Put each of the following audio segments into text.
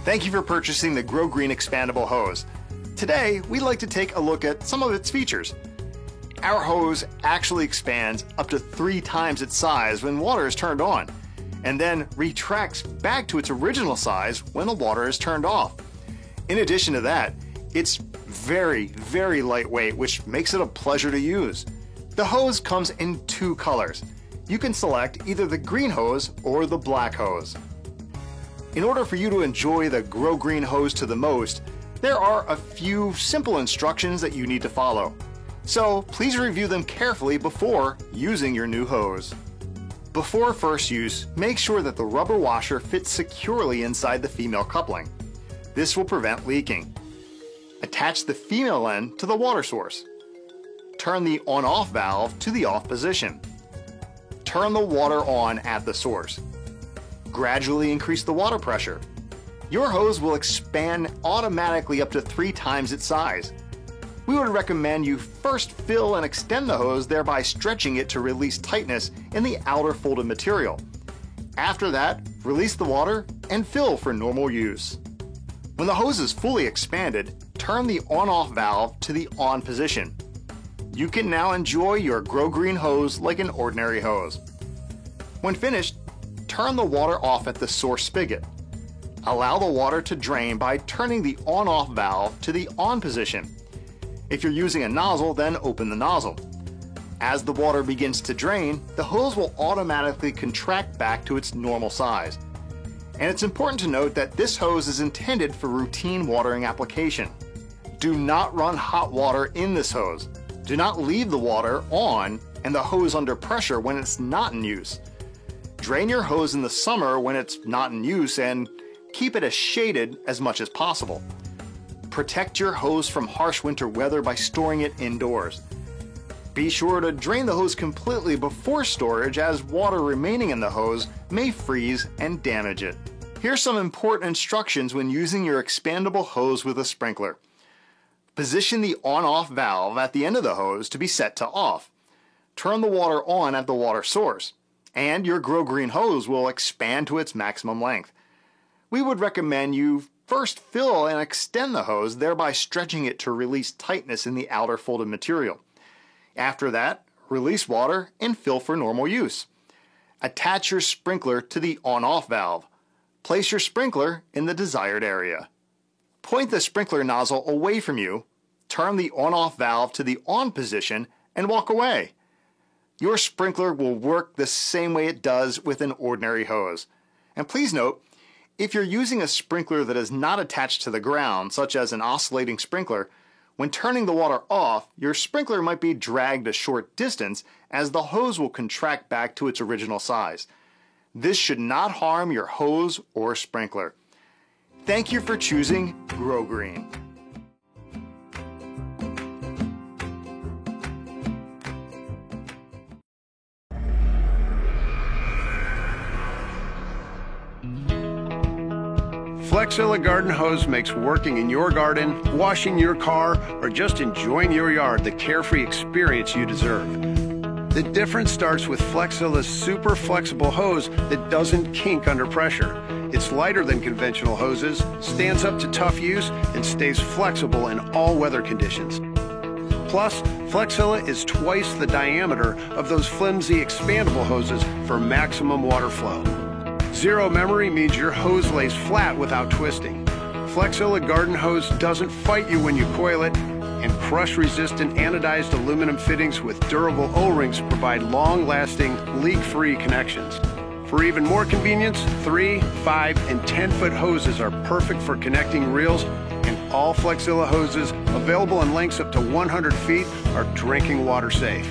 Thank you for purchasing the Grow Green expandable hose. Today, we'd like to take a look at some of its features. Our hose actually expands up to 3 times its size when water is turned on, and then retracts back to its original size when the water is turned off. In addition to that, it's very, very lightweight, which makes it a pleasure to use. The hose comes in 2 colors. You can select either the green hose or the black hose. In order for you to enjoy the Grow Green hose to the most, there are a few simple instructions that you need to follow. So please review them carefully before using your new hose. Before first use, make sure that the rubber washer fits securely inside the female coupling. This will prevent leaking. Attach the female end to the water source. Turn the on-off valve to the off position. Turn the water on at the source. Gradually increase the water pressure. Your hose will expand automatically up to 3 times its size. We would recommend you first fill and extend the hose, thereby stretching it to release tightness in the outer folded material. After that, release the water and fill for normal use. When the hose is fully expanded, turn the on-off valve to the on position. You can now enjoy your Grow Green hose like an ordinary hose. When finished, turn the water off at the source spigot. Allow the water to drain by turning the on-off valve to the on position. If you're using a nozzle, then open the nozzle. As the water begins to drain, the hose will automatically contract back to its normal size. And it's important to note that this hose is intended for routine watering application. Do not run hot water in this hose. Do not leave the water on and the hose under pressure when it's not in use. Drain your hose in the summer when it's not in use and keep it as shaded as much as possible. Protect your hose from harsh winter weather by storing it indoors. Be sure to drain the hose completely before storage, as water remaining in the hose may freeze and damage it. Here's some important instructions when using your expandable hose with a sprinkler. Position the on-off valve at the end of the hose to be set to off. Turn the water on at the water source, and your Grow Green hose will expand to its maximum length. We would recommend you first fill and extend the hose, thereby stretching it to release tightness in the outer folded material. After that, release water and fill for normal use. Attach your sprinkler to the on-off valve. Place your sprinkler in the desired area. Point the sprinkler nozzle away from you, turn the on-off valve to the on position, and walk away. Your sprinkler will work the same way it does with an ordinary hose. And please note, if you're using a sprinkler that is not attached to the ground, such as an oscillating sprinkler, when turning the water off, your sprinkler might be dragged a short distance as the hose will contract back to its original size. This should not harm your hose or sprinkler. Thank you for choosing Grow Green. Flexzilla Garden Hose makes working in your garden, washing your car, or just enjoying your yard the carefree experience you deserve. The difference starts with Flexzilla's super flexible hose that doesn't kink under pressure. It's lighter than conventional hoses, stands up to tough use, and stays flexible in all weather conditions. Plus, Flexzilla is twice the diameter of those flimsy expandable hoses for maximum water flow. Zero memory means your hose lays flat without twisting. Flexzilla Garden Hose doesn't fight you when you coil it, and crush-resistant anodized aluminum fittings with durable O-rings provide long-lasting, leak-free connections. For even more convenience, 3, 5, and 10-foot hoses are perfect for connecting reels, and all Flexzilla hoses, available in lengths up to 100 feet, are drinking water safe.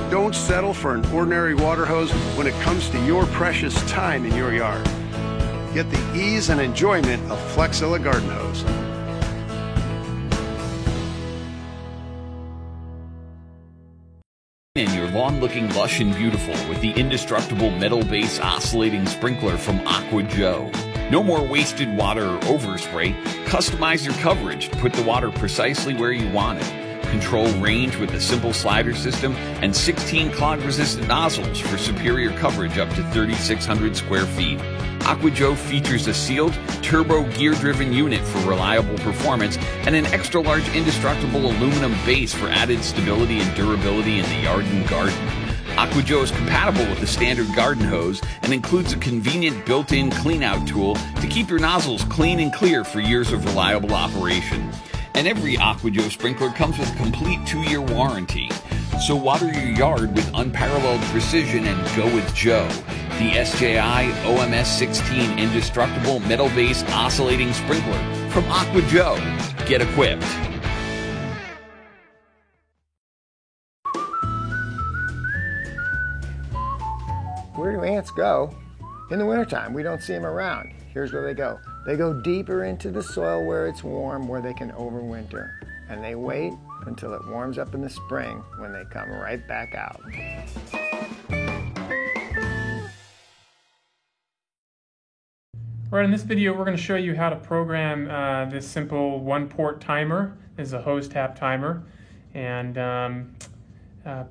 Don't settle for an ordinary water hose when it comes to your precious time in your yard. Get the ease and enjoyment of Flexzilla Garden Hose. And your lawn looking lush and beautiful with the indestructible metal base oscillating sprinkler from Aqua Joe. No more wasted water or overspray. Customize your coverage to put the water precisely where you want it. Control range with a simple slider system and 16 clog-resistant nozzles for superior coverage up to 3,600 square feet. AquaJoe features a sealed, turbo gear-driven unit for reliable performance and an extra-large indestructible aluminum base for added stability and durability in the yard and garden. AquaJoe is compatible with the standard garden hose and includes a convenient built-in clean-out tool to keep your nozzles clean and clear for years of reliable operation. And every AquaJoe sprinkler comes with a complete 2-year warranty. So water your yard with unparalleled precision and go with Joe, the SJI OMS16 indestructible metal base oscillating sprinkler from AquaJoe. Get equipped. Where do ants go? In the wintertime, we don't see them around. Here's where they go. They go deeper into the soil where it's warm, where they can overwinter. And they wait until it warms up in the spring when they come right back out. All right, in this video, we're going to show you how to program this simple one-port timer. This is a hose tap timer, and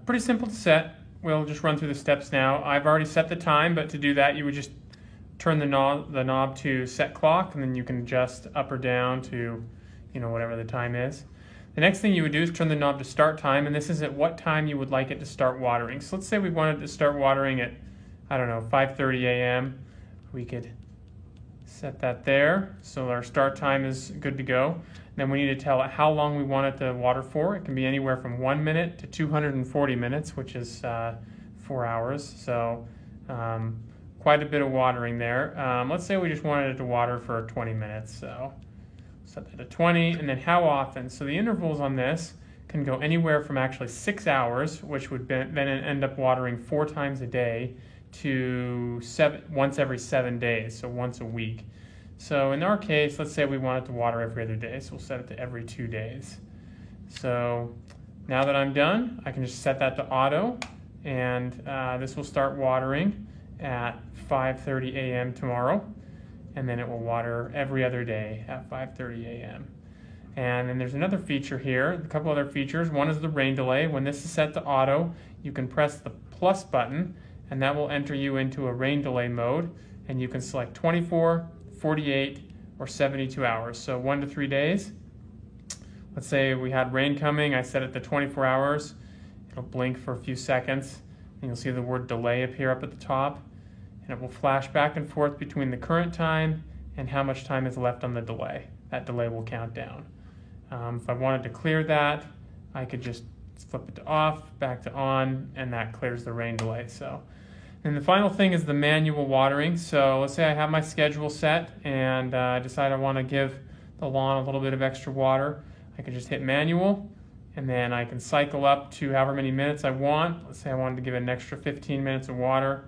pretty simple to set. We'll just run through the steps now. I've already set the time, but to do that, you would just turn the knob to set clock, and then you can adjust up or down to, whatever the time is. The next thing you would do is turn the knob to start time, and this is at what time you would like it to start watering. So let's say we wanted to start watering at, 5:30 a.m. We could set that there, so our start time is good to go. Then we need to tell it how long we want it to water for. It can be anywhere from 1 minute to 240 minutes, which is 4 hours. So quite a bit of watering there. Let's say we just wanted it to water for 20 minutes. So set that to 20, and then how often? So the intervals on this can go anywhere from actually 6 hours, which would then end up watering 4 times a day, to once every 7 days, so once a week. So in our case, let's say we want it to water every other day, so we'll set it to every 2 days. So now that I'm done, I can just set that to auto, and this will start watering at 5:30 a.m. tomorrow, and then it will water every other day at 5:30 a.m. And then there's another feature here, a couple other features. One is the rain delay. When this is set to auto, you can press the plus button, and that will enter you into a rain delay mode, and you can select 24, 48, or 72 hours. So 1 to 3 days. Let's say we had rain coming, I set it to 24 hours. It'll blink for a few seconds, and you'll see the word delay appear up at the top, and it will flash back and forth between the current time and how much time is left on the delay. That delay will count down. If I wanted to clear that, I could just flip it to off, back to on, and that clears the rain delay. And the final thing is the manual watering. So let's say I have my schedule set and I decide I want to give the lawn a little bit of extra water. I can just hit manual, and then I can cycle up to however many minutes I want. Let's say I wanted to give it an extra 15 minutes of water.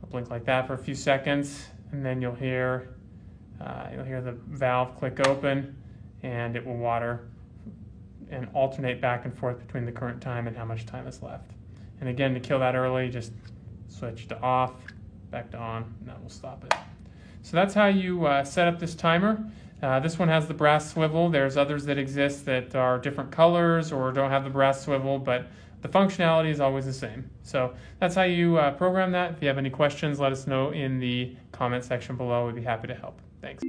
I'll blink like that for a few seconds, and then you'll hear the valve click open, and it will water and alternate back and forth between the current time and how much time is left. And again, to kill that early, just switch to off, back to on, and that will stop it. So that's how you set up this timer. This one has the brass swivel. There's others that exist that are different colors or don't have the brass swivel, but the functionality is always the same. So that's how you program that. If you have any questions, let us know in the comment section below. We'd be happy to help. Thanks.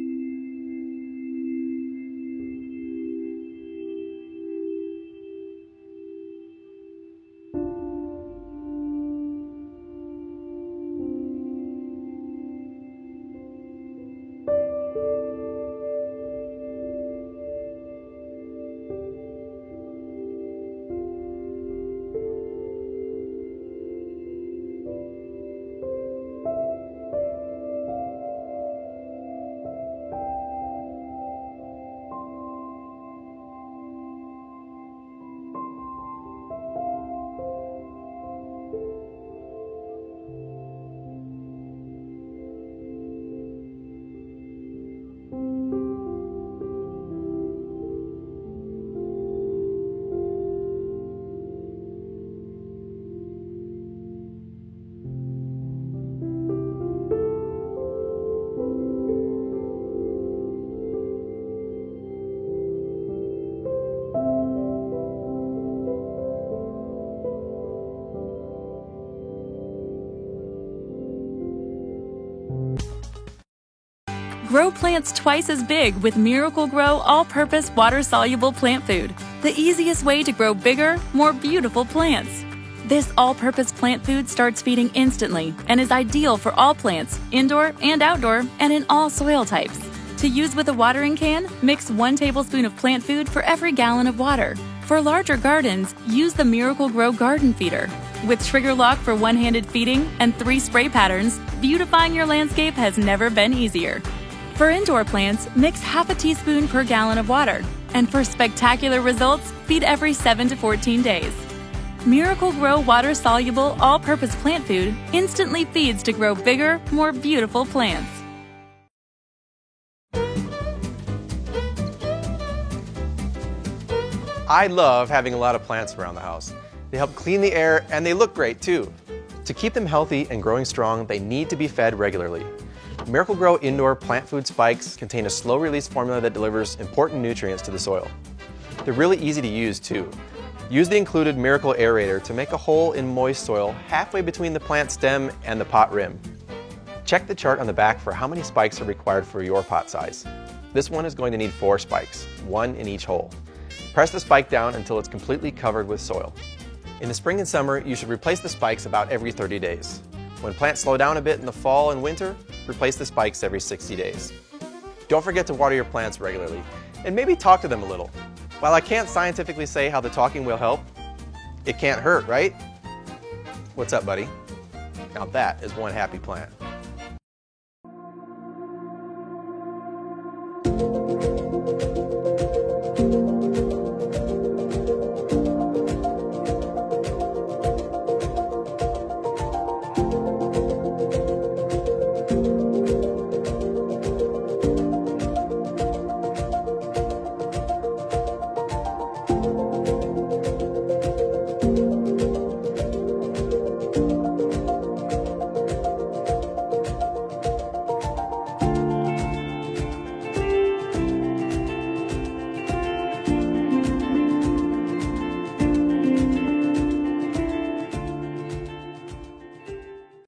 Grow plants twice as big with Miracle-Gro all-purpose water-soluble plant food. The easiest way to grow bigger, more beautiful plants. This all-purpose plant food starts feeding instantly and is ideal for all plants, indoor and outdoor, and in all soil types. To use with a watering can, mix 1 tablespoon of plant food for every gallon of water. For larger gardens, use the Miracle-Gro Garden Feeder. With trigger lock for one-handed feeding and 3 spray patterns, beautifying your landscape has never been easier. For indoor plants, mix half a teaspoon per gallon of water. And for spectacular results, feed every 7 to 14 days. Miracle-Gro water-soluble all-purpose plant food instantly feeds to grow bigger, more beautiful plants. I love having a lot of plants around the house. They help clean the air and they look great too. To keep them healthy and growing strong, they need to be fed regularly. Miracle-Gro indoor plant food spikes contain a slow-release formula that delivers important nutrients to the soil. They're really easy to use too. Use the included Miracle Aerator to make a hole in moist soil halfway between the plant stem and the pot rim. Check the chart on the back for how many spikes are required for your pot size. This one is going to need 4 spikes, 1 in each hole. Press the spike down until it's completely covered with soil. In the spring and summer, you should replace the spikes about every 30 days. When plants slow down a bit in the fall and winter, replace the spikes every 60 days. Don't forget to water your plants regularly, and maybe talk to them a little. While I can't scientifically say how the talking will help, it can't hurt, right? What's up, buddy? Now that is one happy plant.